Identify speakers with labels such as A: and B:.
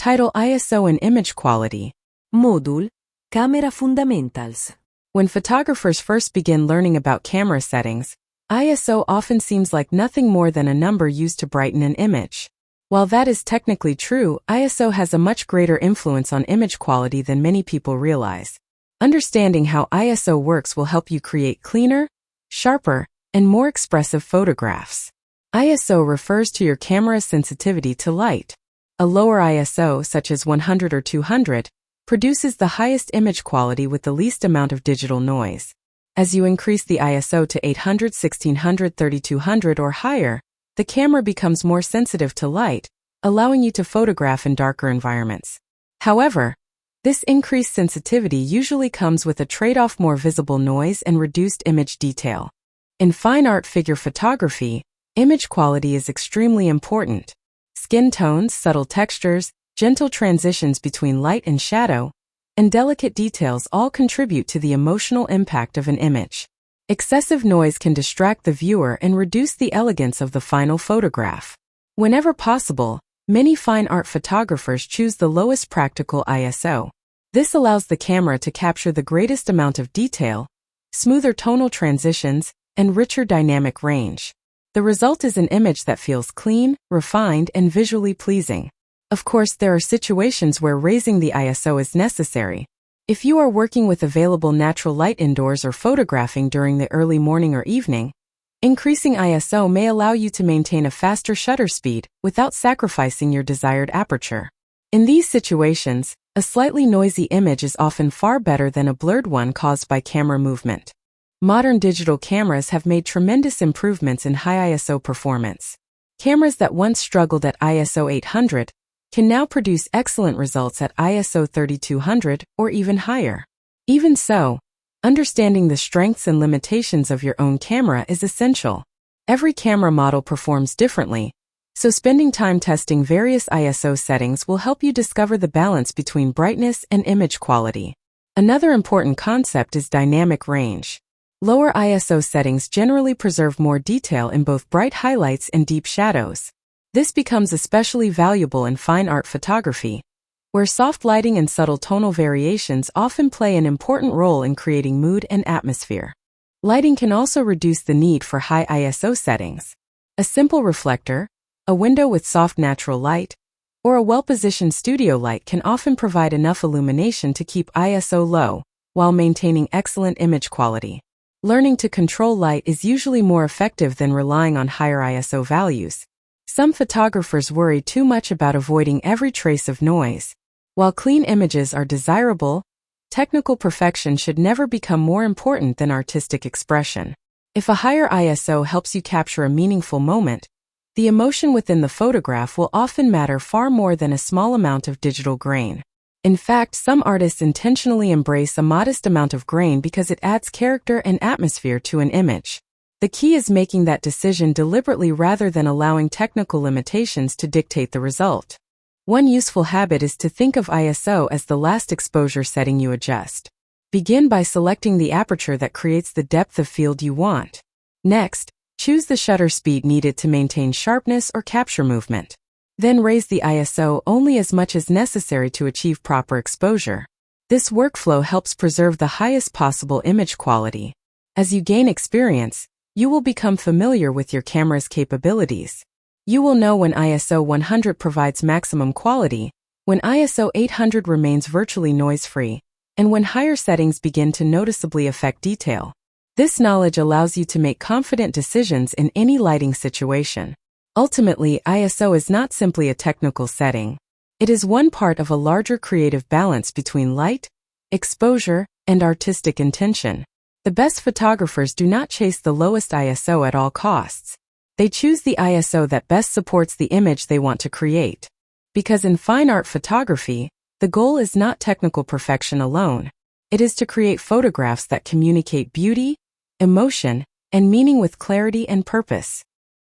A: Title: ISO and Image Quality.
B: Modul: Camera Fundamentals.
A: When photographers first begin learning about camera settings, ISO often seems like nothing more than a number used to brighten an image. While that is technically true, ISO has a much greater influence on image quality than many people realize. Understanding how ISO works will help you create cleaner, sharper, and more expressive photographs. ISO refers to your camera's sensitivity to light. A lower ISO, such as 100 or 200, produces the highest image quality with the least amount of digital noise. As you increase the ISO to 800, 1600, 3200 or higher, the camera becomes more sensitive to light, allowing you to photograph in darker environments. However, this increased sensitivity usually comes with a trade-off: more visible noise and reduced image detail. In fine art figure photography, image quality is extremely important. Skin tones, subtle textures, gentle transitions between light and shadow, and delicate details all contribute to the emotional impact of an image. Excessive noise can distract the viewer and reduce the elegance of the final photograph. Whenever possible, many fine art photographers choose the lowest practical ISO. This allows the camera to capture the greatest amount of detail, smoother tonal transitions, and richer dynamic range. The result is an image that feels clean, refined, and visually pleasing. Of course, there are situations where raising the ISO is necessary. If you are working with available natural light indoors or photographing during the early morning or evening, increasing ISO may allow you to maintain a faster shutter speed without sacrificing your desired aperture. In these situations, a slightly noisy image is often far better than a blurred one caused by camera movement. Modern digital cameras have made tremendous improvements in high ISO performance. Cameras that once struggled at ISO 800 can now produce excellent results at ISO 3200 or even higher. Even so, understanding the strengths and limitations of your own camera is essential. Every camera model performs differently, so spending time testing various ISO settings will help you discover the balance between brightness and image quality. Another important concept is dynamic range. Lower ISO settings generally preserve more detail in both bright highlights and deep shadows. This becomes especially valuable in fine art photography, where soft lighting and subtle tonal variations often play an important role in creating mood and atmosphere. Lighting can also reduce the need for high ISO settings. A simple reflector, a window with soft natural light, or a well-positioned studio light can often provide enough illumination to keep ISO low, while maintaining excellent image quality. Learning to control light is usually more effective than relying on higher ISO values. Some photographers worry too much about avoiding every trace of noise. While clean images are desirable, technical perfection should never become more important than artistic expression. If a higher ISO helps you capture a meaningful moment, the emotion within the photograph will often matter far more than a small amount of digital grain. In fact, some artists intentionally embrace a modest amount of grain because it adds character and atmosphere to an image. The key is making that decision deliberately rather than allowing technical limitations to dictate the result. One useful habit is to think of ISO as the last exposure setting you adjust. Begin by selecting the aperture that creates the depth of field you want. Next, choose the shutter speed needed to maintain sharpness or capture movement. Then raise the ISO only as much as necessary to achieve proper exposure. This workflow helps preserve the highest possible image quality. As you gain experience, you will become familiar with your camera's capabilities. You will know when ISO 100 provides maximum quality, when ISO 800 remains virtually noise-free, and when higher settings begin to noticeably affect detail. This knowledge allows you to make confident decisions in any lighting situation. Ultimately, ISO is not simply a technical setting. It is one part of a larger creative balance between light, exposure, and artistic intention. The best photographers do not chase the lowest ISO at all costs. They choose the ISO that best supports the image they want to create. Because in fine art photography, the goal is not technical perfection alone. It is to create photographs that communicate beauty, emotion, and meaning with clarity and purpose.